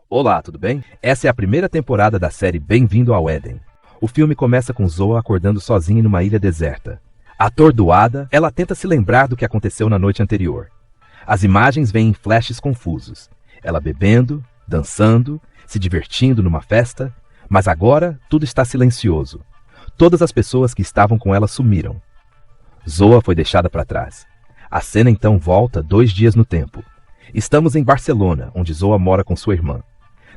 Olá, tudo bem? Essa é a primeira temporada da série Bem-vindo ao Éden. O filme começa com Zoa acordando sozinha numa ilha deserta. Atordoada, ela tenta se lembrar do que aconteceu na noite anterior. As imagens vêm em flashes confusos. Ela bebendo, dançando, se divertindo numa festa, mas agora tudo está silencioso. Todas as pessoas que estavam com ela sumiram. Zoa foi deixada para trás. A cena então volta 2 dias no tempo. Estamos em Barcelona, onde Zoa mora com sua irmã.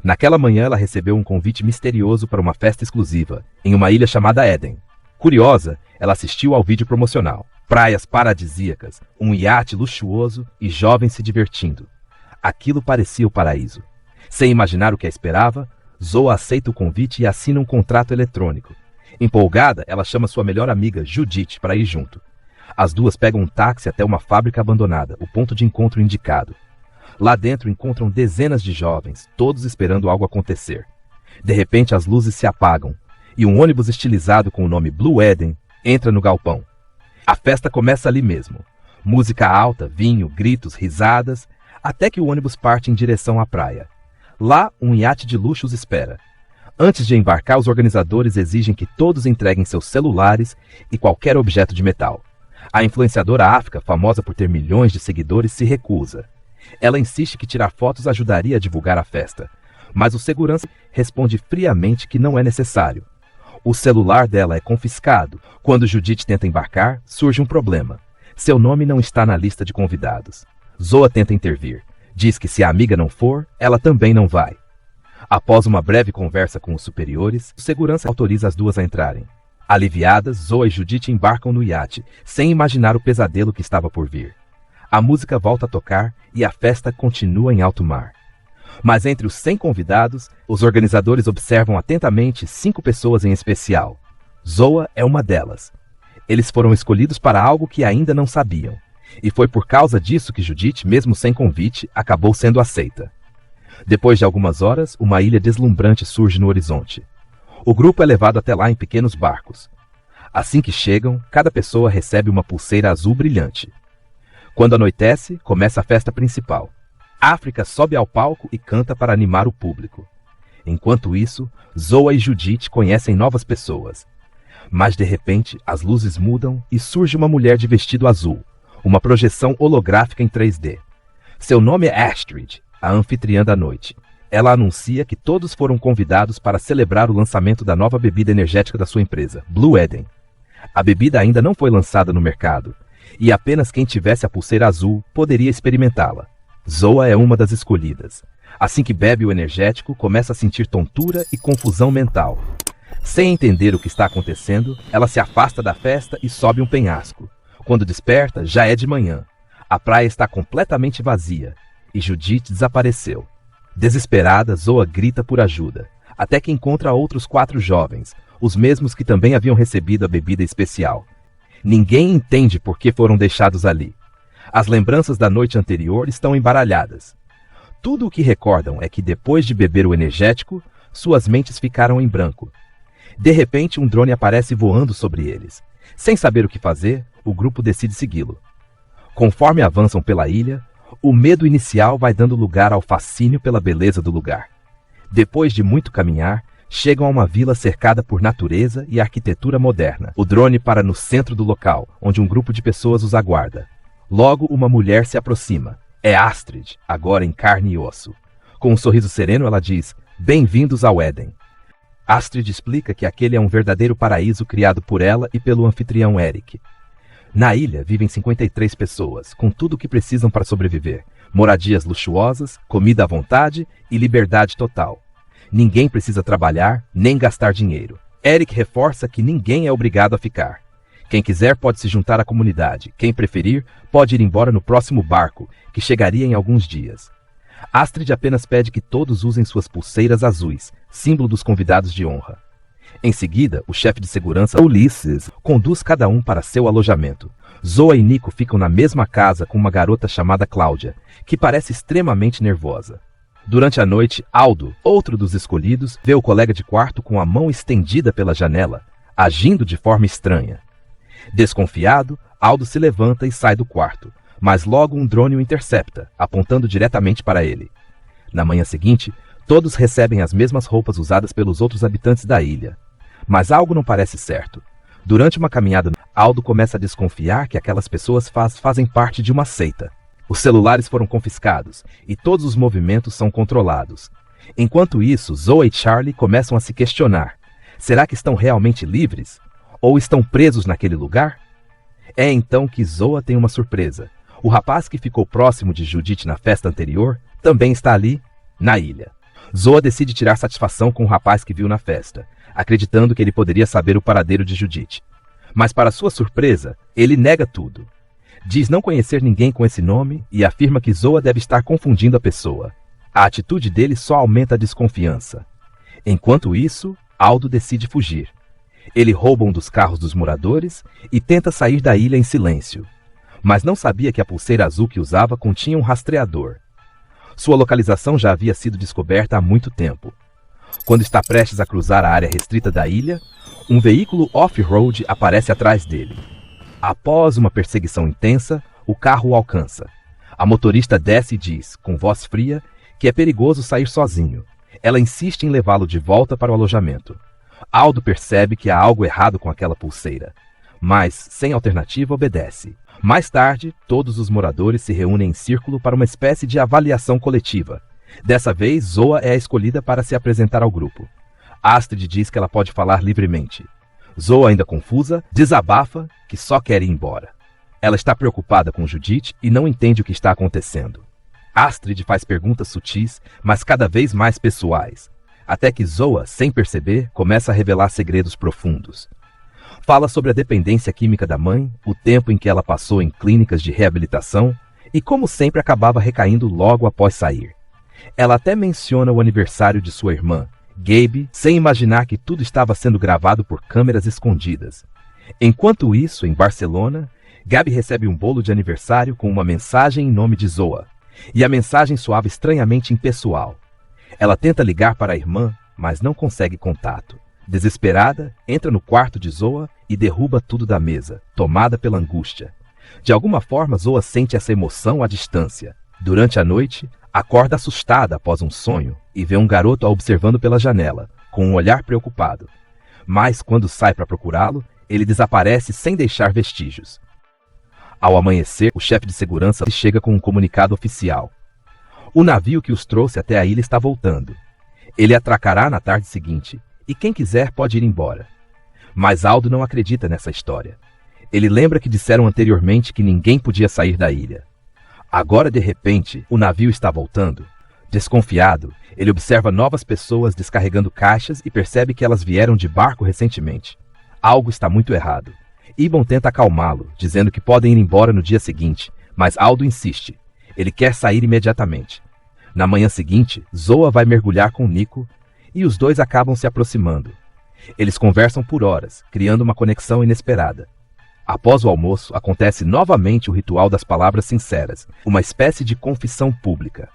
Naquela manhã ela recebeu um convite misterioso para uma festa exclusiva, em uma ilha chamada Éden. Curiosa, ela assistiu ao vídeo promocional. Praias paradisíacas, um iate luxuoso e jovens se divertindo. Aquilo parecia o paraíso. Sem imaginar o que a esperava, Zoa aceita o convite e assina um contrato eletrônico. Empolgada, ela chama sua melhor amiga, Judith, para ir junto. As duas pegam um táxi até uma fábrica abandonada, o ponto de encontro indicado. Lá dentro encontram dezenas de jovens, todos esperando algo acontecer. De repente as luzes se apagam e um ônibus estilizado com o nome Blue Éden entra no galpão. A festa começa ali mesmo. Música alta, vinho, gritos, risadas, até que o ônibus parte em direção à praia. Lá, um iate de luxo os espera. Antes de embarcar, os organizadores exigem que todos entreguem seus celulares e qualquer objeto de metal. A influenciadora África, famosa por ter milhões de seguidores, se recusa. Ela insiste que tirar fotos ajudaria a divulgar a festa, mas o segurança responde friamente que não é necessário. O celular dela é confiscado. Quando Judith tenta embarcar, surge um problema. Seu nome não está na lista de convidados. Zoa tenta intervir. Diz que se a amiga não for, ela também não vai. Após uma breve conversa com os superiores, o segurança autoriza as duas a entrarem. Aliviadas, Zoa e Judith embarcam no iate, sem imaginar o pesadelo que estava por vir. A música volta a tocar e a festa continua em alto mar. Mas entre os 100 convidados, os organizadores observam atentamente 5 pessoas em especial. Zoa é uma delas. Eles foram escolhidos para algo que ainda não sabiam. E foi por causa disso que Judith, mesmo sem convite, acabou sendo aceita. Depois de algumas horas, uma ilha deslumbrante surge no horizonte. O grupo é levado até lá em pequenos barcos. Assim que chegam, cada pessoa recebe uma pulseira azul brilhante. Quando anoitece, começa a festa principal. África sobe ao palco e canta para animar o público. Enquanto isso, Zoa e Judith conhecem novas pessoas. Mas de repente, as luzes mudam e surge uma mulher de vestido azul, uma projeção holográfica em 3D. Seu nome é Astrid, a anfitriã da noite. Ela anuncia que todos foram convidados para celebrar o lançamento da nova bebida energética da sua empresa, Blue Éden. A bebida ainda não foi lançada no mercado, e apenas quem tivesse a pulseira azul poderia experimentá-la. Zoa é uma das escolhidas. Assim que bebe o energético, começa a sentir tontura e confusão mental. Sem entender o que está acontecendo, ela se afasta da festa e sobe um penhasco. Quando desperta, já é de manhã. A praia está completamente vazia, e Judith desapareceu. Desesperada, Zoa grita por ajuda, até que encontra outros 4 jovens, os mesmos que também haviam recebido a bebida especial. Ninguém entende por que foram deixados ali. As lembranças da noite anterior estão embaralhadas. Tudo o que recordam é que depois de beber o energético, suas mentes ficaram em branco. De repente, um drone aparece voando sobre eles. Sem saber o que fazer, o grupo decide segui-lo. Conforme avançam pela ilha, o medo inicial vai dando lugar ao fascínio pela beleza do lugar. Depois de muito caminhar, chegam a uma vila cercada por natureza e arquitetura moderna. O drone para no centro do local, onde um grupo de pessoas os aguarda. Logo, uma mulher se aproxima. É Astrid, agora em carne e osso. Com um sorriso sereno, ela diz: "Bem-vindos ao Éden." Astrid explica que aquele é um verdadeiro paraíso criado por ela e pelo anfitrião Eric. Na ilha vivem 53 pessoas, com tudo o que precisam para sobreviver. Moradias luxuosas, comida à vontade e liberdade total. Ninguém precisa trabalhar, nem gastar dinheiro. Eric reforça que ninguém é obrigado a ficar. Quem quiser pode se juntar à comunidade. Quem preferir, pode ir embora no próximo barco, que chegaria em alguns dias. Astrid apenas pede que todos usem suas pulseiras azuis, símbolo dos convidados de honra. Em seguida, o chefe de segurança, Ulisses, conduz cada um para seu alojamento. Zoa e Nico ficam na mesma casa com uma garota chamada Cláudia, que parece extremamente nervosa. Durante a noite, Aldo, outro dos escolhidos, vê o colega de quarto com a mão estendida pela janela, agindo de forma estranha. Desconfiado, Aldo se levanta e sai do quarto, mas logo um drone o intercepta, apontando diretamente para ele. Na manhã seguinte, Todos recebem as mesmas roupas usadas pelos outros habitantes da ilha. Mas algo não parece certo. Durante uma caminhada, Aldo começa a desconfiar que aquelas pessoas fazem parte de uma seita. Os celulares foram confiscados e todos os movimentos são controlados. Enquanto isso, Zoa e Charlie começam a se questionar. Será que estão realmente livres? Ou estão presos naquele lugar? É então que Zoa tem uma surpresa. O rapaz que ficou próximo de Judith na festa anterior também está ali, na ilha. Zoa decide tirar satisfação com o rapaz que viu na festa, acreditando que ele poderia saber o paradeiro de Judith. Mas para sua surpresa, ele nega tudo. Diz não conhecer ninguém com esse nome e afirma que Zoa deve estar confundindo a pessoa. A atitude dele só aumenta a desconfiança. Enquanto isso, Aldo decide fugir. Ele rouba um dos carros dos moradores e tenta sair da ilha em silêncio. Mas não sabia que a pulseira azul que usava continha um rastreador. Sua localização já havia sido descoberta há muito tempo. Quando está prestes a cruzar a área restrita da ilha, um veículo off-road aparece atrás dele. Após uma perseguição intensa, o carro o alcança. A motorista desce e diz, com voz fria, que é perigoso sair sozinho. Ela insiste em levá-lo de volta para o alojamento. Aldo percebe que há algo errado com aquela pulseira, mas, sem alternativa, obedece. Mais tarde, todos os moradores se reúnem em círculo para uma espécie de avaliação coletiva. Dessa vez, Zoa é a escolhida para se apresentar ao grupo. Astrid diz que ela pode falar livremente. Zoa, ainda confusa, desabafa que só quer ir embora. Ela está preocupada com Judith e não entende o que está acontecendo. Astrid faz perguntas sutis, mas cada vez mais pessoais, até que Zoa, sem perceber, começa a revelar segredos profundos. Fala sobre a dependência química da mãe, o tempo em que ela passou em clínicas de reabilitação e como sempre acabava recaindo logo após sair. Ela até menciona o aniversário de sua irmã, Gabe, sem imaginar que tudo estava sendo gravado por câmeras escondidas. Enquanto isso, em Barcelona, Gabe recebe um bolo de aniversário com uma mensagem em nome de Zoa, e a mensagem soava estranhamente impessoal. Ela tenta ligar para a irmã, mas não consegue contato. Desesperada, entra no quarto de Zoa e derruba tudo da mesa, tomada pela angústia. De alguma forma, Zoa sente essa emoção à distância. Durante a noite, acorda assustada após um sonho e vê um garoto a observando pela janela, com um olhar preocupado. Mas, quando sai para procurá-lo, ele desaparece sem deixar vestígios. Ao amanhecer, o chefe de segurança chega com um comunicado oficial. O navio que os trouxe até a ilha está voltando. Ele atracará na tarde seguinte, e quem quiser pode ir embora. Mas Aldo não acredita nessa história. Ele lembra que disseram anteriormente que ninguém podia sair da ilha. Agora, de repente, o navio está voltando. Desconfiado, ele observa novas pessoas descarregando caixas e percebe que elas vieram de barco recentemente. Algo está muito errado. Ibon tenta acalmá-lo, dizendo que podem ir embora no dia seguinte, mas Aldo insiste. Ele quer sair imediatamente. Na manhã seguinte, Zoa vai mergulhar com Nico e os dois acabam se aproximando. Eles conversam por horas, criando uma conexão inesperada. Após o almoço, acontece novamente o ritual das palavras sinceras, uma espécie de confissão pública.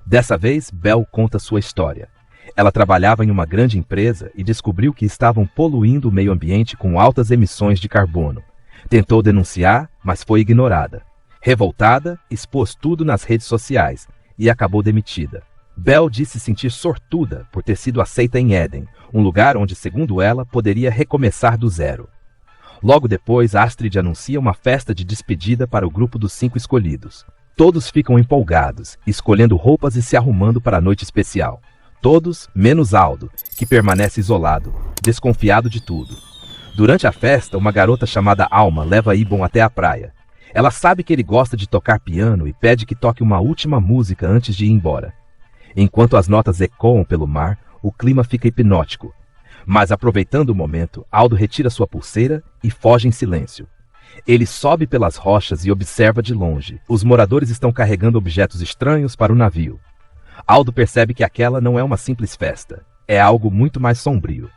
Dessa vez, Belle conta sua história. Ela trabalhava em uma grande empresa e descobriu que estavam poluindo o meio ambiente com altas emissões de carbono. Tentou denunciar, mas foi ignorada. Revoltada, expôs tudo nas redes sociais e acabou demitida. Belle disse se sentir sortuda por ter sido aceita em Éden, um lugar onde, segundo ela, poderia recomeçar do zero. Logo depois, Astrid anuncia uma festa de despedida para o grupo dos 5 escolhidos. Todos ficam empolgados, escolhendo roupas e se arrumando para a noite especial. Todos, menos Aldo, que permanece isolado, desconfiado de tudo. Durante a festa, uma garota chamada Alma leva Ibon até a praia. Ela sabe que ele gosta de tocar piano e pede que toque uma última música antes de ir embora. Enquanto as notas ecoam pelo mar, o clima fica hipnótico. Mas, aproveitando o momento, Aldo retira sua pulseira e foge em silêncio. Ele sobe pelas rochas e observa de longe. Os moradores estão carregando objetos estranhos para o navio. Aldo percebe que aquela não é uma simples festa. É algo muito mais sombrio.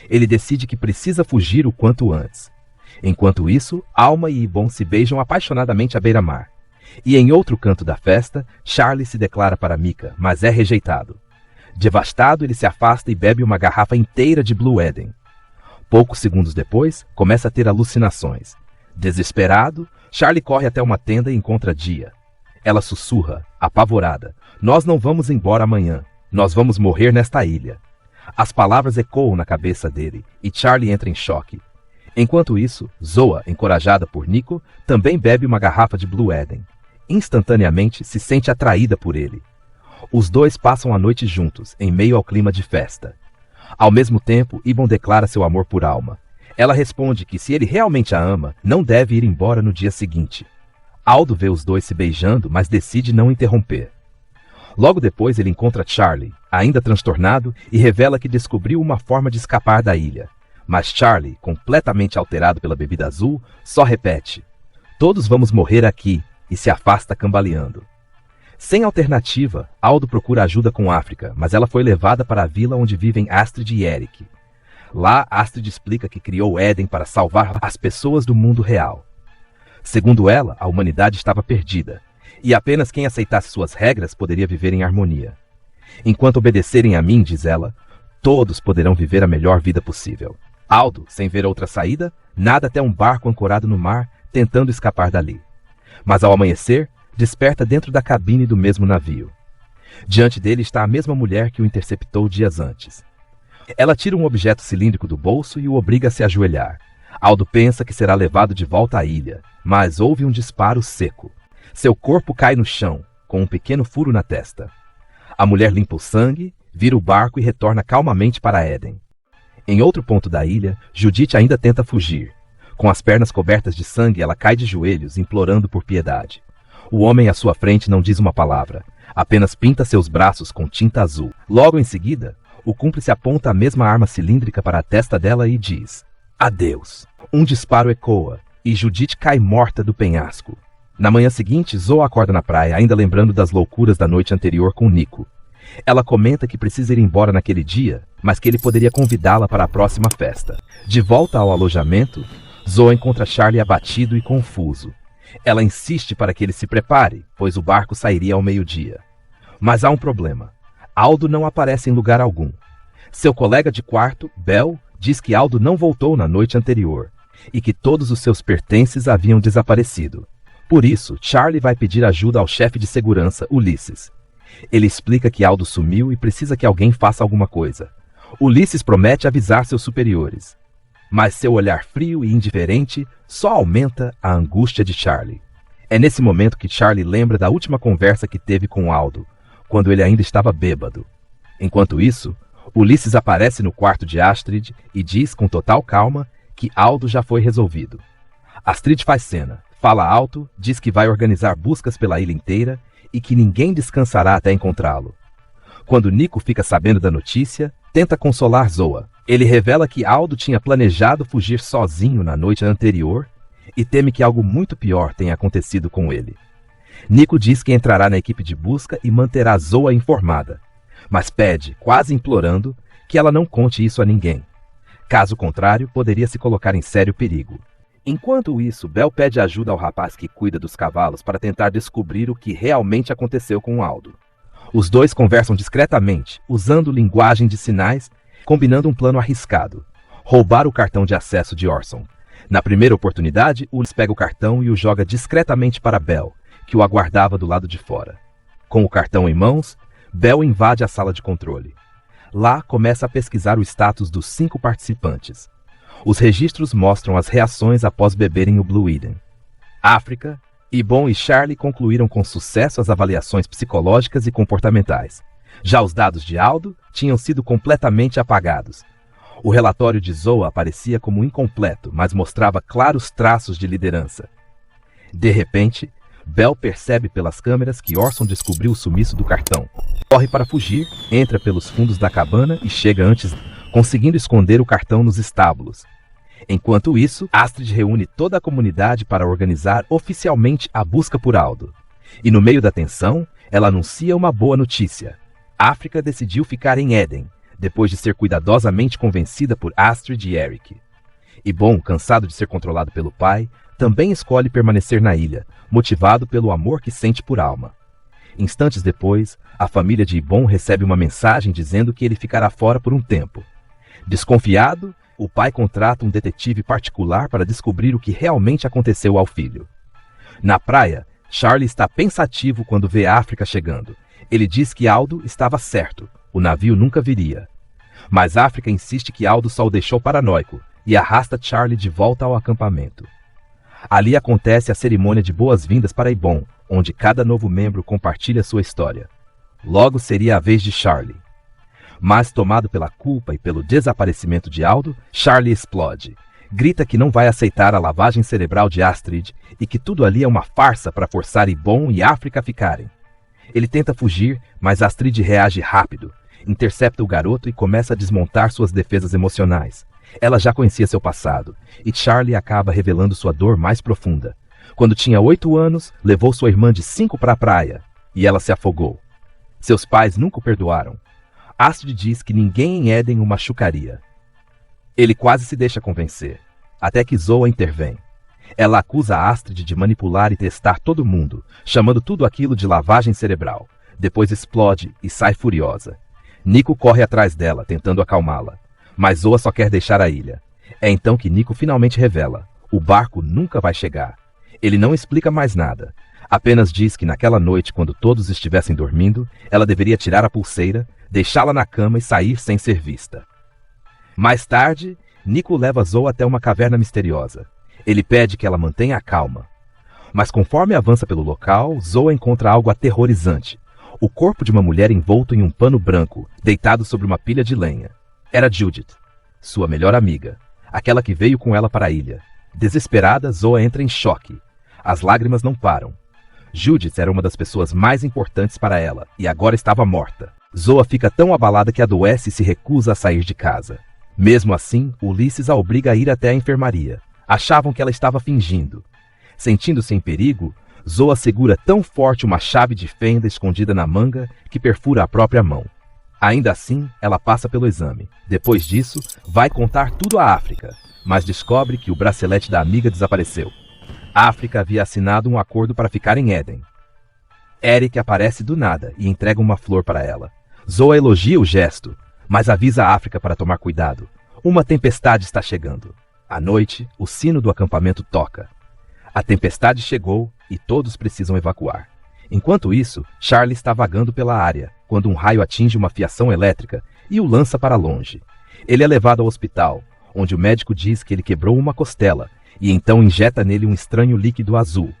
Ele decide que precisa fugir o quanto antes. Enquanto isso, Alma e Ibon se beijam apaixonadamente à beira-mar. E em outro canto da festa, Charlie se declara para Mika, mas é rejeitado. Devastado, ele se afasta e bebe uma garrafa inteira de Blue Eden. Poucos segundos depois, começa a ter alucinações. Desesperado, Charlie corre até uma tenda e encontra Dia. Ela sussurra, apavorada: "Nós não vamos embora amanhã." Nós vamos morrer nesta ilha. As palavras ecoam na cabeça dele e Charlie entra em choque. Enquanto isso, Zoa, encorajada por Nico, também bebe uma garrafa de Blue Eden. Instantaneamente se sente atraída por ele. Os dois passam a noite juntos, em meio ao clima de festa. Ao mesmo tempo, Ibon declara seu amor por Alma. Ela responde que se ele realmente a ama, não deve ir embora no dia seguinte. Aldo vê os dois se beijando, mas decide não interromper. Logo depois ele encontra Charlie, ainda transtornado, e revela que descobriu uma forma de escapar da ilha. Mas Charlie, completamente alterado pela bebida azul, só repete: "Todos vamos morrer aqui", e se afasta cambaleando. Sem alternativa, Aldo procura ajuda com África, mas ela foi levada para a vila onde vivem Astrid e Eric. Lá, Astrid explica que criou Éden para salvar as pessoas do mundo real. Segundo ela, a humanidade estava perdida, e apenas quem aceitasse suas regras poderia viver em harmonia. Enquanto obedecerem a mim, diz ela, todos poderão viver a melhor vida possível. Aldo, sem ver outra saída, nada até um barco ancorado no mar, tentando escapar dali. Mas ao amanhecer, desperta dentro da cabine do mesmo navio. Diante dele está a mesma mulher que o interceptou dias antes. Ela tira um objeto cilíndrico do bolso e o obriga a se ajoelhar. Aldo pensa que será levado de volta à ilha, mas houve um disparo seco. Seu corpo cai no chão, com um pequeno furo na testa. A mulher limpa o sangue, vira o barco e retorna calmamente para Éden. Em outro ponto da ilha, Judith ainda tenta fugir. Com as pernas cobertas de sangue, ela cai de joelhos, implorando por piedade. O homem à sua frente não diz uma palavra, apenas pinta seus braços com tinta azul. Logo em seguida, o cúmplice aponta a mesma arma cilíndrica para a testa dela e diz: "Adeus." Um disparo ecoa, e Judith cai morta do penhasco. Na manhã seguinte, Zoe acorda na praia, ainda lembrando das loucuras da noite anterior com Nico. Ela comenta que precisa ir embora naquele dia, mas que ele poderia convidá-la para a próxima festa. De volta ao alojamento, Zoe encontra Charlie abatido e confuso. Ela insiste para que ele se prepare, pois o barco sairia ao meio-dia. Mas há um problema. Aldo não aparece em lugar algum. Seu colega de quarto, Bel, diz que Aldo não voltou na noite anterior e que todos os seus pertences haviam desaparecido. Por isso, Charlie vai pedir ajuda ao chefe de segurança, Ulisses. Ele explica que Aldo sumiu e precisa que alguém faça alguma coisa. Ulisses promete avisar seus superiores. Mas seu olhar frio e indiferente só aumenta a angústia de Charlie. É nesse momento que Charlie lembra da última conversa que teve com Aldo, quando ele ainda estava bêbado. Enquanto isso, Ulisses aparece no quarto de Astrid e diz com total calma que Aldo já foi resolvido. Astrid faz cena, fala alto, diz que vai organizar buscas pela ilha inteira e que ninguém descansará até encontrá-lo. Quando Nico fica sabendo da notícia, tenta consolar Zoa. Ele revela que Aldo tinha planejado fugir sozinho na noite anterior e teme que algo muito pior tenha acontecido com ele. Nico diz que entrará na equipe de busca e manterá Zoa informada, mas pede, quase implorando, que ela não conte isso a ninguém. Caso contrário, poderia se colocar em sério perigo. Enquanto isso, Bel pede ajuda ao rapaz que cuida dos cavalos para tentar descobrir o que realmente aconteceu com Aldo. Os dois conversam discretamente, usando linguagem de sinais, combinando um plano arriscado: roubar o cartão de acesso de Orson. Na primeira oportunidade, Ulisses pega o cartão e o joga discretamente para Bel, que o aguardava do lado de fora. Com o cartão em mãos, Bel invade a sala de controle. Lá, começa a pesquisar o status dos 5 participantes. Os registros mostram as reações após beberem o Blue Eden. África, Ibon e Charlie concluíram com sucesso as avaliações psicológicas e comportamentais. Já os dados de Aldo tinham sido completamente apagados. O relatório de Zoa aparecia como incompleto, mas mostrava claros traços de liderança. De repente, Bel percebe pelas câmeras que Orson descobriu o sumiço do cartão. Corre para fugir, entra pelos fundos da cabana e chega antes, conseguindo esconder o cartão nos estábulos. Enquanto isso, Astrid reúne toda a comunidade para organizar oficialmente a busca por Aldo. E no meio da tensão, ela anuncia uma boa notícia. África decidiu ficar em Éden, depois de ser cuidadosamente convencida por Astrid e Eric. Ibon, cansado de ser controlado pelo pai, também escolhe permanecer na ilha, motivado pelo amor que sente por Alma. Instantes depois, a família de Ibon recebe uma mensagem dizendo que ele ficará fora por um tempo. Desconfiado, o pai contrata um detetive particular para descobrir o que realmente aconteceu ao filho. Na praia, Charlie está pensativo quando vê África chegando. Ele diz que Aldo estava certo. O navio nunca viria. Mas África insiste que Aldo só o deixou paranoico e arrasta Charlie de volta ao acampamento. Ali acontece a cerimônia de boas-vindas para Ibon, onde cada novo membro compartilha sua história. Logo seria a vez de Charlie. Mas, tomado pela culpa e pelo desaparecimento de Aldo, Charlie explode. Grita que não vai aceitar a lavagem cerebral de Astrid e que tudo ali é uma farsa para forçar Ibon e África a ficarem. Ele tenta fugir, mas Astrid reage rápido, intercepta o garoto e começa a desmontar suas defesas emocionais. Ela já conhecia seu passado, e Charlie acaba revelando sua dor mais profunda. Quando tinha 8 anos, levou sua irmã de 5 para a praia, e ela se afogou. Seus pais nunca o perdoaram. Astrid diz que ninguém em Éden o machucaria. Ele quase se deixa convencer, até que Zoa intervém. Ela acusa Astrid de manipular e testar todo mundo, chamando tudo aquilo de lavagem cerebral. Depois explode e sai furiosa. Nico corre atrás dela, tentando acalmá-la. Mas Zoa só quer deixar a ilha. É então que Nico finalmente revela: o barco nunca vai chegar. Ele não explica mais nada. Apenas diz que naquela noite, quando todos estivessem dormindo, ela deveria tirar a pulseira, deixá-la na cama e sair sem ser vista. Mais tarde, Nico leva Zoa até uma caverna misteriosa. Ele pede que ela mantenha a calma. Mas conforme avança pelo local, Zoa encontra algo aterrorizante. O corpo de uma mulher envolto em um pano branco, deitado sobre uma pilha de lenha. Era Judith, sua melhor amiga, aquela que veio com ela para a ilha. Desesperada, Zoa entra em choque. As lágrimas não param. Judith era uma das pessoas mais importantes para ela, e agora estava morta. Zoa fica tão abalada que adoece e se recusa a sair de casa. Mesmo assim, Ulisses a obriga a ir até a enfermaria. Achavam que ela estava fingindo. Sentindo-se em perigo, Zoa segura tão forte uma chave de fenda escondida na manga que perfura a própria mão. Ainda assim, ela passa pelo exame. Depois disso, vai contar tudo à África, mas descobre que o bracelete da amiga desapareceu. África havia assinado um acordo para ficar em Éden. Eric aparece do nada e entrega uma flor para ela. Zoa elogia o gesto, mas avisa a África para tomar cuidado. Uma tempestade está chegando. À noite, o sino do acampamento toca. A tempestade chegou e todos precisam evacuar. Enquanto isso, Charlie está vagando pela área, quando um raio atinge uma fiação elétrica e o lança para longe. Ele é levado ao hospital, onde o médico diz que ele quebrou uma costela, e então injeta nele um estranho líquido azul.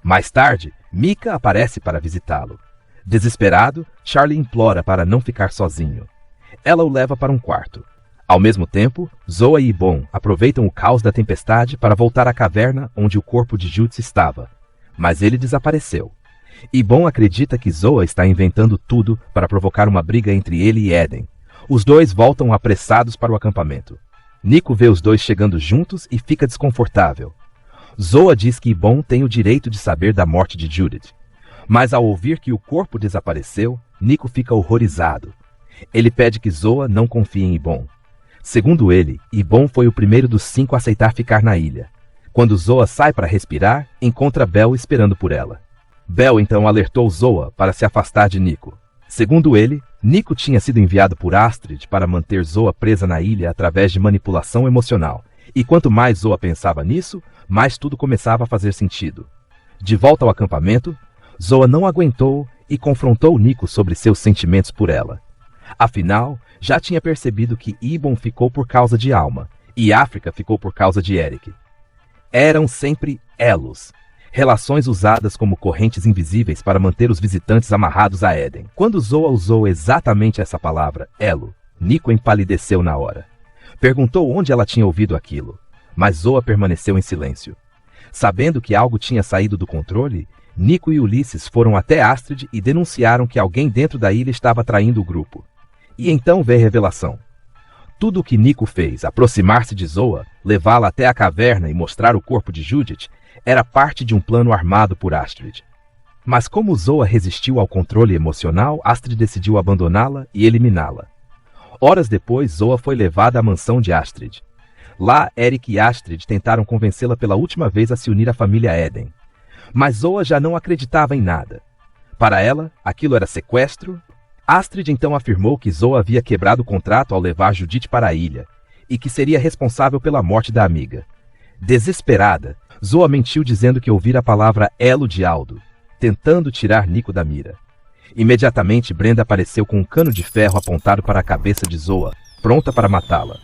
Mais tarde, Mika aparece para visitá-lo. Desesperado, Charlie implora para não ficar sozinho. Ela o leva para um quarto. Ao mesmo tempo, Zoa e Ibon aproveitam o caos da tempestade para voltar à caverna onde o corpo de Judith estava. Mas ele desapareceu. Ibon acredita que Zoa está inventando tudo para provocar uma briga entre ele e Éden. Os dois voltam apressados para o acampamento. Nico vê os dois chegando juntos e fica desconfortável. Zoa diz que Ibon tem o direito de saber da morte de Judith. Mas ao ouvir que o corpo desapareceu, Nico fica horrorizado. Ele pede que Zoa não confie em Ibon. Segundo ele, Ibon foi o primeiro dos 5 a aceitar ficar na ilha. Quando Zoa sai para respirar, encontra Bel esperando por ela. Bel então alertou Zoa para se afastar de Nico. Segundo ele, Nico tinha sido enviado por Astrid para manter Zoa presa na ilha através de manipulação emocional. E quanto mais Zoa pensava nisso, mais tudo começava a fazer sentido. De volta ao acampamento, Zoa não aguentou e confrontou Nico sobre seus sentimentos por ela. Afinal, já tinha percebido que Ibon ficou por causa de Alma e África ficou por causa de Eric. Eram sempre elos, relações usadas como correntes invisíveis para manter os visitantes amarrados a Éden. Quando Zoa usou exatamente essa palavra, elo, Nico empalideceu na hora. Perguntou onde ela tinha ouvido aquilo, mas Zoa permaneceu em silêncio. Sabendo que algo tinha saído do controle, Nico e Ulisses foram até Astrid e denunciaram que alguém dentro da ilha estava traindo o grupo. E então veio a revelação. Tudo o que Nico fez, aproximar-se de Zoa, levá-la até a caverna e mostrar o corpo de Judith, era parte de um plano armado por Astrid. Mas como Zoa resistiu ao controle emocional, Astrid decidiu abandoná-la e eliminá-la. Horas depois, Zoa foi levada à mansão de Astrid. Lá, Eric e Astrid tentaram convencê-la pela última vez a se unir à família Éden. Mas Zoa já não acreditava em nada. Para ela, aquilo era sequestro. Astrid então afirmou que Zoa havia quebrado o contrato ao levar Judith para a ilha e que seria responsável pela morte da amiga. Desesperada, Zoa mentiu dizendo que ouvira a palavra elo de Aldo, tentando tirar Nico da mira. Imediatamente, Brenda apareceu com um cano de ferro apontado para a cabeça de Zoa, pronta para matá-la.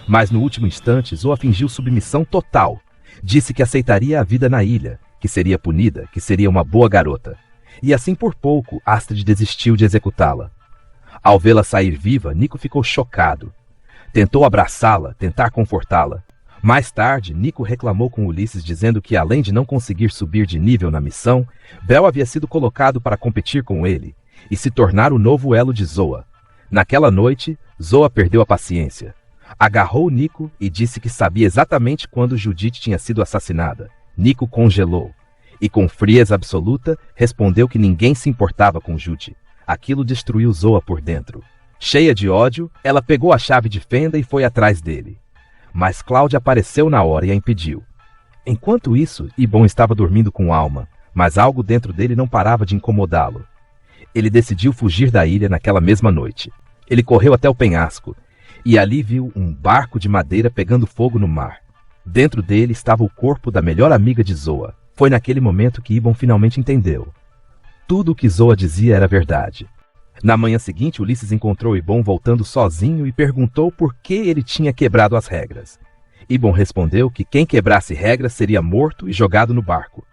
Mas no último instante, Zoa fingiu submissão total. Disse que aceitaria a vida na ilha, que seria punida, que seria uma boa garota. E assim por pouco, Astrid desistiu de executá-la. Ao vê-la sair viva, Nico ficou chocado. Tentou abraçá-la, tentar confortá-la. Mais tarde, Nico reclamou com Ulisses dizendo que, além de não conseguir subir de nível na missão, Bel havia sido colocado para competir com ele e se tornar o novo elo de Zoa. Naquela noite, Zoa perdeu a paciência. Agarrou Nico e disse que sabia exatamente quando Judith tinha sido assassinada. Nico congelou e, com frieza absoluta, respondeu que ninguém se importava com Judy. Aquilo destruiu Zoa por dentro. Cheia de ódio, ela pegou a chave de fenda e foi atrás dele. Mas Cláudia apareceu na hora e a impediu. Enquanto isso, Ibon estava dormindo com alma, mas algo dentro dele não parava de incomodá-lo. Ele decidiu fugir da ilha naquela mesma noite. Ele correu até o penhasco e ali viu um barco de madeira pegando fogo no mar. Dentro dele estava o corpo da melhor amiga de Zoa. Foi naquele momento que Ibon finalmente entendeu. Tudo o que Zoa dizia era verdade. Na manhã seguinte, Ulisses encontrou Ibon voltando sozinho e perguntou por que ele tinha quebrado as regras. Ibon respondeu que quem quebrasse regras seria morto e jogado no barco.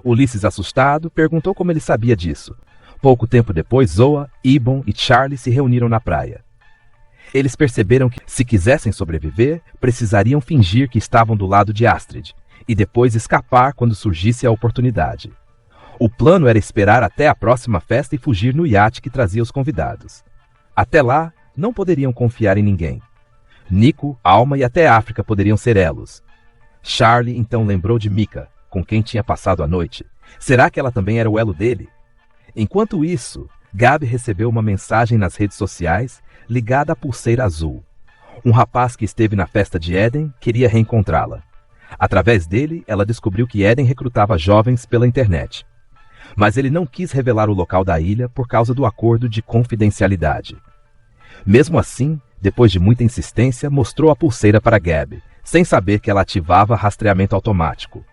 Ulisses, assustado, perguntou como ele sabia disso. Pouco tempo depois, Zoa, Ibon e Charlie se reuniram na praia. Eles perceberam que, se quisessem sobreviver, precisariam fingir que estavam do lado de Astrid e depois escapar quando surgisse a oportunidade. O plano era esperar até a próxima festa e fugir no iate que trazia os convidados. Até lá, não poderiam confiar em ninguém. Nico, Alma e até África poderiam ser elos. Charlie então lembrou de Mika, com quem tinha passado a noite. Será que ela também era o elo dele? Enquanto isso, Gabi recebeu uma mensagem nas redes sociais ligada à pulseira azul. Um rapaz que esteve na festa de Eden queria reencontrá-la. Através dele, ela descobriu que Eden recrutava jovens pela internet. Mas ele não quis revelar o local da ilha por causa do acordo de confidencialidade. Mesmo assim, depois de muita insistência, mostrou a pulseira para Gabi, sem saber que ela ativava rastreamento automático.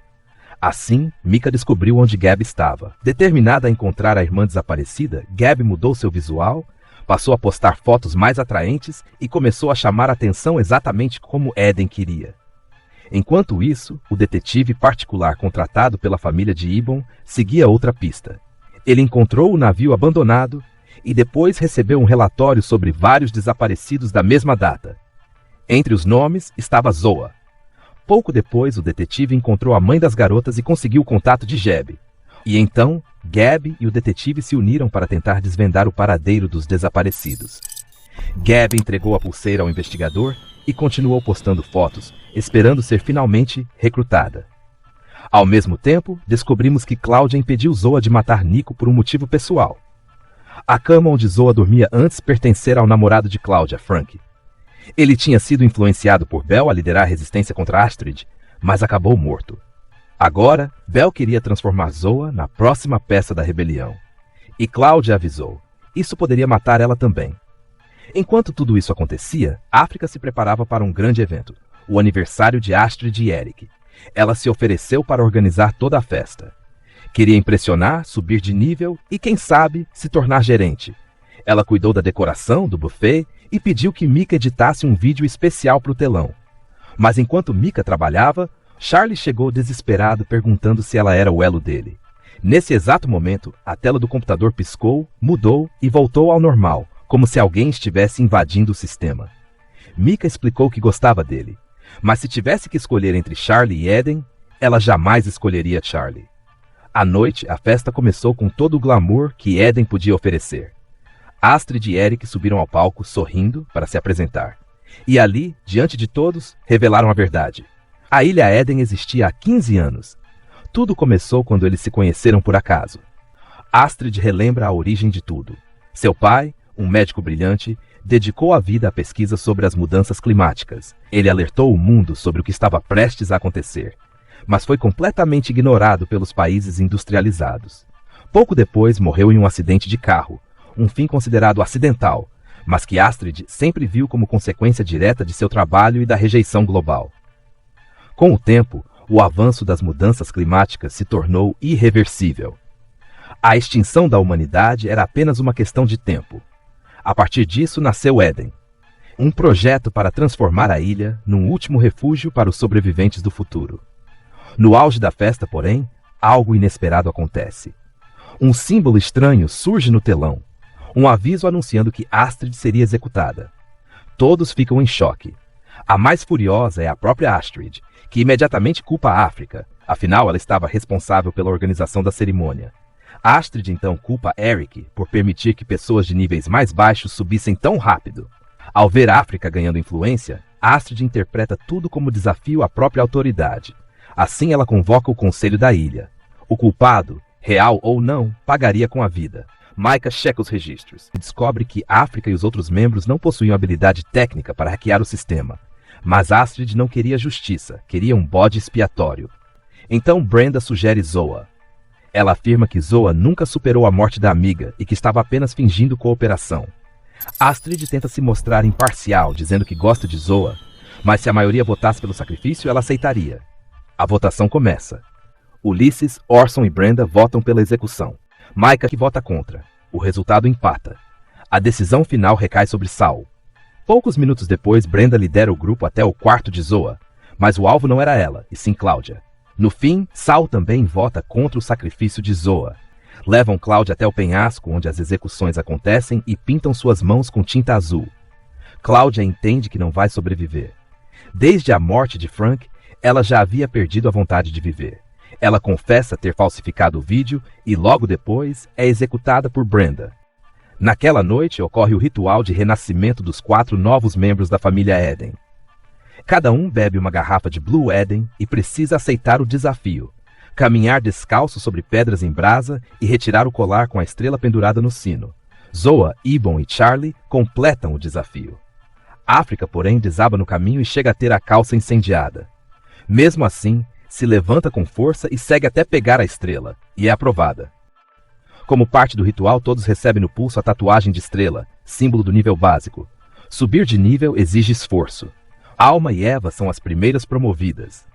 Assim, Mika descobriu onde Gabi estava. Determinada a encontrar a irmã desaparecida, Gabi mudou seu visual, passou a postar fotos mais atraentes e começou a chamar a atenção exatamente como Eden queria. Enquanto isso, o detetive particular contratado pela família de Ibon seguia outra pista. Ele encontrou o navio abandonado e depois recebeu um relatório sobre vários desaparecidos da mesma data. Entre os nomes estava Zoa. Pouco depois, o detetive encontrou a mãe das garotas e conseguiu o contato de Jeb. E então, Gabi e o detetive se uniram para tentar desvendar o paradeiro dos desaparecidos. Gabi entregou a pulseira ao investigador e continuou postando fotos, esperando ser finalmente recrutada. Ao mesmo tempo, descobrimos que Cláudia impediu Zoa de matar Nico por um motivo pessoal. A cama onde Zoa dormia antes pertencera ao namorado de Cláudia, Frank. Ele tinha sido influenciado por Bel a liderar a resistência contra Astrid, mas acabou morto. Agora, Bel queria transformar Zoa na próxima peça da rebelião. E Cláudia avisou. Isso poderia matar ela também. Enquanto tudo isso acontecia, África se preparava para um grande evento, o aniversário de Astrid e Eric. Ela se ofereceu para organizar toda a festa. Queria impressionar, subir de nível e, quem sabe, se tornar gerente. Ela cuidou da decoração, do buffet e pediu que Mika editasse um vídeo especial para o telão. Mas enquanto Mika trabalhava, Charlie chegou desesperado perguntando se ela era o elo dele. Nesse exato momento, a tela do computador piscou, mudou e voltou ao normal, como se alguém estivesse invadindo o sistema. Mika explicou que gostava dele, mas se tivesse que escolher entre Charlie e Eden, ela jamais escolheria Charlie. À noite, a festa começou com todo o glamour que Eden podia oferecer. Astrid e Eric subiram ao palco sorrindo para se apresentar. E ali, diante de todos, revelaram a verdade. A Ilha Eden existia há 15 anos. Tudo começou quando eles se conheceram por acaso. Astrid relembra a origem de tudo. Seu pai, um médico brilhante, dedicou a vida à pesquisa sobre as mudanças climáticas. Ele alertou o mundo sobre o que estava prestes a acontecer, mas foi completamente ignorado pelos países industrializados. Pouco depois, morreu em um acidente de carro, um fim considerado acidental, mas que Astrid sempre viu como consequência direta de seu trabalho e da rejeição global. Com o tempo, o avanço das mudanças climáticas se tornou irreversível. A extinção da humanidade era apenas uma questão de tempo. A partir disso nasceu Éden, um projeto para transformar a ilha num último refúgio para os sobreviventes do futuro. No auge da festa, porém, algo inesperado acontece. Um símbolo estranho surge no telão, um aviso anunciando que Astrid seria executada. Todos ficam em choque. A mais furiosa é a própria Astrid, que imediatamente culpa a África, afinal ela estava responsável pela organização da cerimônia. Astrid então culpa Eric por permitir que pessoas de níveis mais baixos subissem tão rápido. Ao ver a África ganhando influência, Astrid interpreta tudo como desafio à própria autoridade. Assim ela convoca o conselho da ilha. O culpado, real ou não, pagaria com a vida. Micah checa os registros e descobre que África e os outros membros não possuíam habilidade técnica para hackear o sistema. Mas Astrid não queria justiça, queria um bode expiatório. Então Brenda sugere Zoa. Ela afirma que Zoa nunca superou a morte da amiga e que estava apenas fingindo cooperação. Astrid tenta se mostrar imparcial, dizendo que gosta de Zoa, mas se a maioria votasse pelo sacrifício, ela aceitaria. A votação começa. Ulysses, Orson e Brenda votam pela execução. Micah que vota contra. O resultado empata. A decisão final recai sobre Saul. Poucos minutos depois, Brenda lidera o grupo até o quarto de Zoa, mas o alvo não era ela, e sim Cláudia. No fim, Saul também vota contra o sacrifício de Zoa. Levam Cláudia até o penhasco onde as execuções acontecem e pintam suas mãos com tinta azul. Cláudia entende que não vai sobreviver. Desde a morte de Frank, ela já havia perdido a vontade de viver. Ela confessa ter falsificado o vídeo e logo depois é executada por Brenda. Naquela noite ocorre o ritual de renascimento dos 4 novos membros da família Eden. Cada um bebe uma garrafa de Blue Eden e precisa aceitar o desafio: caminhar descalço sobre pedras em brasa e retirar o colar com a estrela pendurada no sino. Zoa, Ibon e Charlie completam o desafio. África, porém, desaba no caminho e chega a ter a calça incendiada. Mesmo assim, se levanta com força e segue até pegar a estrela, e é aprovada. Como parte do ritual, todos recebem no pulso a tatuagem de estrela, símbolo do nível básico. Subir de nível exige esforço. Alma e Eva são as primeiras promovidas.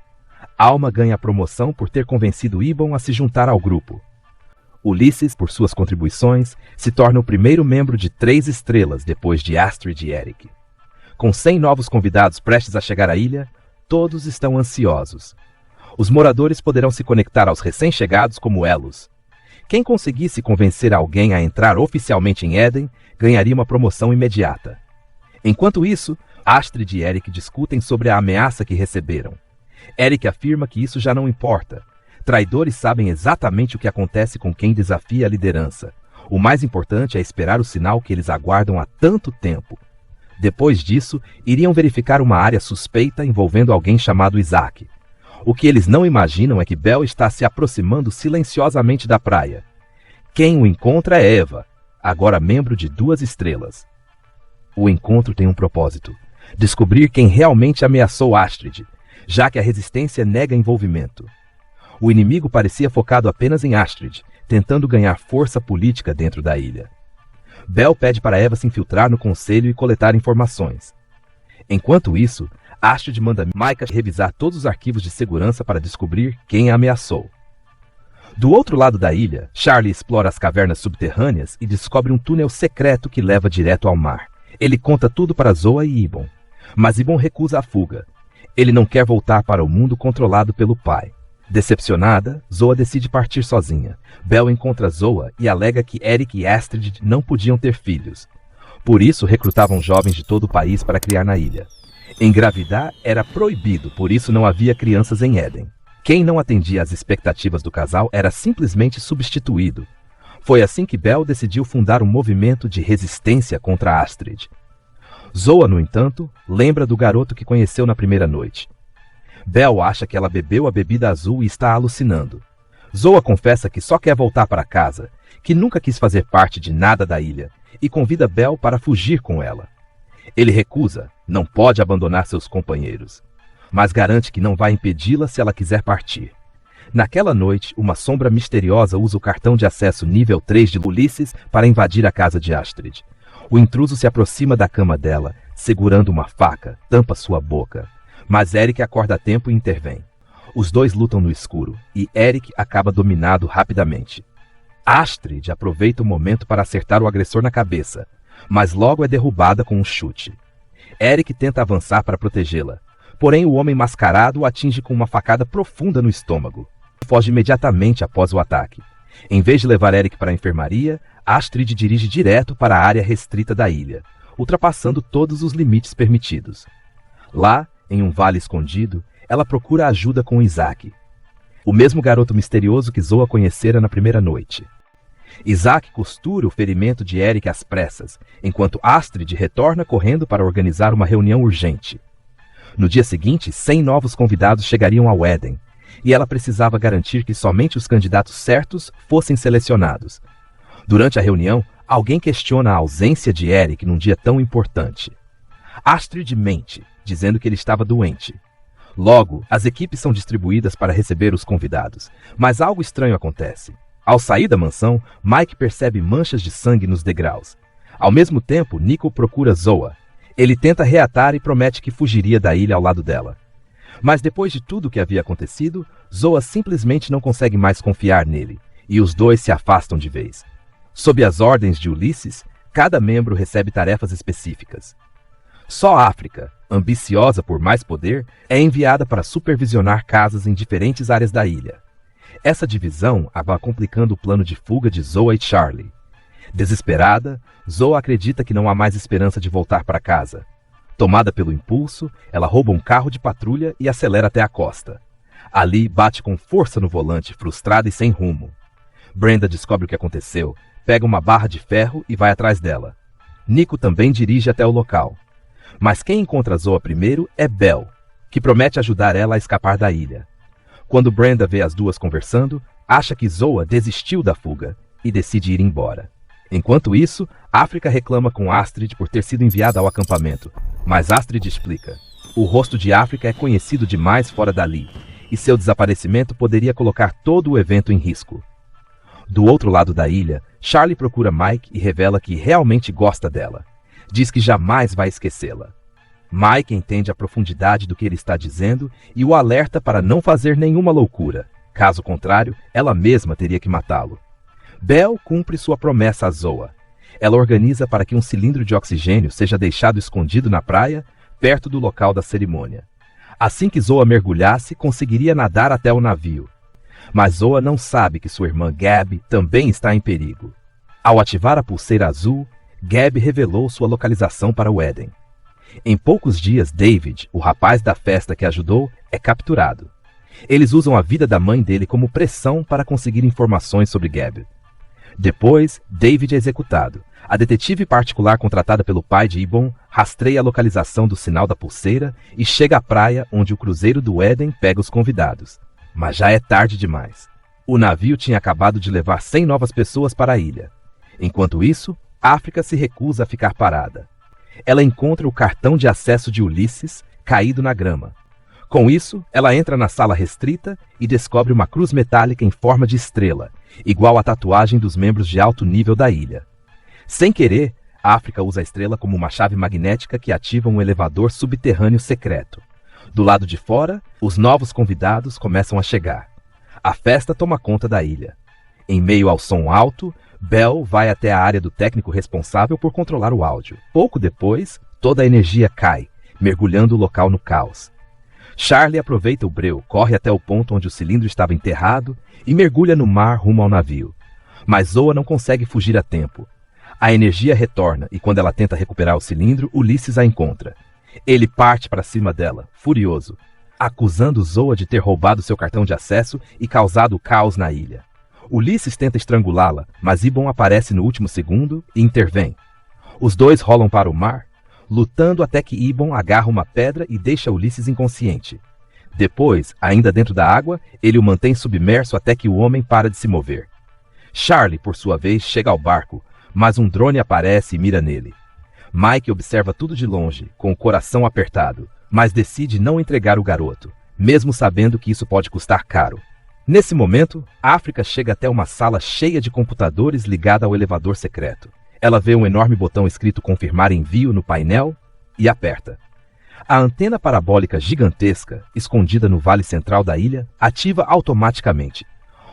Alma ganha a promoção por ter convencido Ibon a se juntar ao grupo. Ulysses, por suas contribuições, se torna o primeiro membro de 3 estrelas depois de Astrid e Eric. Com 100 novos convidados prestes a chegar à ilha, todos estão ansiosos. Os moradores poderão se conectar aos recém-chegados como elos. Quem conseguisse convencer alguém a entrar oficialmente em Éden, ganharia uma promoção imediata. Enquanto isso, Astrid e Eric discutem sobre a ameaça que receberam. Eric afirma que isso já não importa. Traidores sabem exatamente o que acontece com quem desafia a liderança. O mais importante é esperar o sinal que eles aguardam há tanto tempo. Depois disso, iriam verificar uma área suspeita envolvendo alguém chamado Isaac. O que eles não imaginam é que Bel está se aproximando silenciosamente da praia. Quem o encontra é Eva, agora membro de 2 estrelas. O encontro tem um propósito: descobrir quem realmente ameaçou Astrid, já que a resistência nega envolvimento. O inimigo parecia focado apenas em Astrid, tentando ganhar força política dentro da ilha. Bel pede para Eva se infiltrar no conselho e coletar informações. Enquanto isso, Astrid manda Micah revisar todos os arquivos de segurança para descobrir quem a ameaçou. Do outro lado da ilha, Charlie explora as cavernas subterrâneas e descobre um túnel secreto que leva direto ao mar. Ele conta tudo para Zoa e Ibon, mas Ibon recusa a fuga. Ele não quer voltar para o mundo controlado pelo pai. Decepcionada, Zoa decide partir sozinha. Bel encontra Zoa e alega que Eric e Astrid não podiam ter filhos. Por isso, recrutavam jovens de todo o país para criar na ilha. Engravidar era proibido, por isso não havia crianças em Éden. Quem não atendia às expectativas do casal era simplesmente substituído. Foi assim que Bel decidiu fundar um movimento de resistência contra Astrid. Zoa, no entanto, lembra do garoto que conheceu na primeira noite. Bel acha que ela bebeu a bebida azul e está alucinando. Zoa confessa que só quer voltar para casa, que nunca quis fazer parte de nada da ilha, e convida Bel para fugir com ela. Ele recusa, não pode abandonar seus companheiros, mas garante que não vai impedi-la se ela quiser partir. Naquela noite, uma sombra misteriosa usa o cartão de acesso nível 3 de Ulysses para invadir a casa de Astrid. O intruso se aproxima da cama dela, segurando uma faca, tampa sua boca. Mas Eric acorda a tempo e intervém. Os dois lutam no escuro, e Eric acaba dominado rapidamente. Astrid aproveita o momento para acertar o agressor na cabeça, mas logo é derrubada com um chute. Eric tenta avançar para protegê-la, porém o homem mascarado o atinge com uma facada profunda no estômago. Foge imediatamente após o ataque. Em vez de levar Eric para a enfermaria, Astrid dirige direto para a área restrita da ilha, ultrapassando todos os limites permitidos. Lá, em um vale escondido, ela procura ajuda com Isaac, o mesmo garoto misterioso que Zoa conhecera na primeira noite. Isaac costura o ferimento de Eric às pressas, enquanto Astrid retorna correndo para organizar uma reunião urgente. No dia seguinte, 100 novos convidados chegariam ao Éden, e ela precisava garantir que somente os candidatos certos fossem selecionados. Durante a reunião, alguém questiona a ausência de Eric num dia tão importante. Astrid mente, dizendo que ele estava doente. Logo, as equipes são distribuídas para receber os convidados, mas algo estranho acontece. Ao sair da mansão, Mike percebe manchas de sangue nos degraus. Ao mesmo tempo, Nico procura Zoa. Ele tenta reatar e promete que fugiria da ilha ao lado dela. Mas depois de tudo o que havia acontecido, Zoa simplesmente não consegue mais confiar nele, e os dois se afastam de vez. Sob as ordens de Ulisses, cada membro recebe tarefas específicas. Só África, ambiciosa por mais poder, é enviada para supervisionar casas em diferentes áreas da ilha. Essa divisão acaba complicando o plano de fuga de Zoa e Charlie. Desesperada, Zoa acredita que não há mais esperança de voltar para casa. Tomada pelo impulso, ela rouba um carro de patrulha e acelera até a costa. Ali, bate com força no volante, frustrada e sem rumo. Brenda descobre o que aconteceu, pega uma barra de ferro e vai atrás dela. Nico também dirige até o local. Mas quem encontra Zoa primeiro é Belle, que promete ajudar ela a escapar da ilha. Quando Brenda vê as duas conversando, acha que Zoa desistiu da fuga e decide ir embora. Enquanto isso, África reclama com Astrid por ter sido enviada ao acampamento, mas Astrid explica. O rosto de África é conhecido demais fora dali, e seu desaparecimento poderia colocar todo o evento em risco. Do outro lado da ilha, Charlie procura Mike e revela que realmente gosta dela. Diz que jamais vai esquecê-la. Mike entende a profundidade do que ele está dizendo e o alerta para não fazer nenhuma loucura. Caso contrário, ela mesma teria que matá-lo. Belle cumpre sua promessa a Zoa. Ela organiza para que um cilindro de oxigênio seja deixado escondido na praia, perto do local da cerimônia. Assim que Zoa mergulhasse, conseguiria nadar até o navio. Mas Zoa não sabe que sua irmã Gabi também está em perigo. Ao ativar a pulseira azul, Gabi revelou sua localização para o Éden. Em poucos dias, David, o rapaz da festa que ajudou, é capturado. Eles usam a vida da mãe dele como pressão para conseguir informações sobre Gabi. Depois, David é executado. A detetive particular contratada pelo pai de Ibon rastreia a localização do sinal da pulseira e chega à praia onde o cruzeiro do Éden pega os convidados. Mas já é tarde demais. O navio tinha acabado de levar 100 novas pessoas para a ilha. Enquanto isso, África se recusa a ficar parada. Ela encontra o cartão de acesso de Ulisses caído na grama. Com isso, ela entra na sala restrita e descobre uma cruz metálica em forma de estrela, igual à tatuagem dos membros de alto nível da ilha. Sem querer, África usa a estrela como uma chave magnética que ativa um elevador subterrâneo secreto. Do lado de fora, os novos convidados começam a chegar. A festa toma conta da ilha. Em meio ao som alto, Belle vai até a área do técnico responsável por controlar o áudio. Pouco depois, toda a energia cai, mergulhando o local no caos. Charlie aproveita o breu, corre até o ponto onde o cilindro estava enterrado e mergulha no mar rumo ao navio. Mas Zoa não consegue fugir a tempo. A energia retorna e quando ela tenta recuperar o cilindro, Ulisses a encontra. Ele parte para cima dela, furioso, acusando Zoa de ter roubado seu cartão de acesso e causado caos na ilha. Ulisses tenta estrangulá-la, mas Ibon aparece no último segundo e intervém. Os dois rolam para o mar, lutando até que Ibon agarra uma pedra e deixa Ulisses inconsciente. Depois, ainda dentro da água, ele o mantém submerso até que o homem para de se mover. Charlie, por sua vez, chega ao barco, mas um drone aparece e mira nele. Mike observa tudo de longe, com o coração apertado, mas decide não entregar o garoto, mesmo sabendo que isso pode custar caro. Nesse momento, África chega até uma sala cheia de computadores ligada ao elevador secreto. Ela vê um enorme botão escrito confirmar envio no painel e aperta. A antena parabólica gigantesca, escondida no vale central da ilha, ativa automaticamente.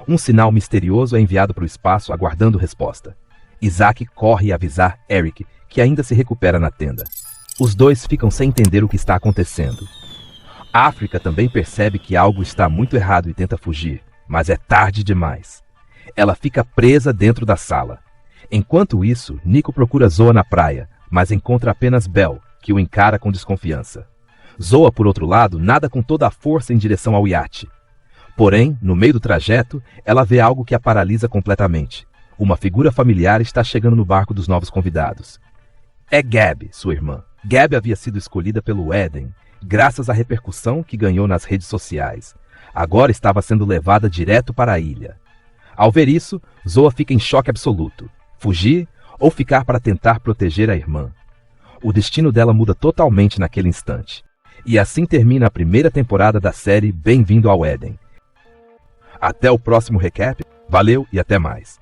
Um sinal misterioso é enviado para o espaço aguardando resposta. Isaac corre avisar Eric, que ainda se recupera na tenda. Os dois ficam sem entender o que está acontecendo. África também percebe que algo está muito errado e tenta fugir, mas é tarde demais. Ela fica presa dentro da sala. Enquanto isso, Nico procura Zoa na praia, mas encontra apenas Belle, que o encara com desconfiança. Zoa, por outro lado, nada com toda a força em direção ao iate. Porém, no meio do trajeto, ela vê algo que a paralisa completamente. Uma figura familiar está chegando no barco dos novos convidados. É Gabi, sua irmã. Gabi havia sido escolhida pelo Eden, graças à repercussão que ganhou nas redes sociais. Agora estava sendo levada direto para a ilha. Ao ver isso, Zoa fica em choque absoluto. Fugir ou ficar para tentar proteger a irmã. O destino dela muda totalmente naquele instante. E assim termina a primeira temporada da série Bem-vindo ao Éden. Até o próximo recap, valeu e até mais.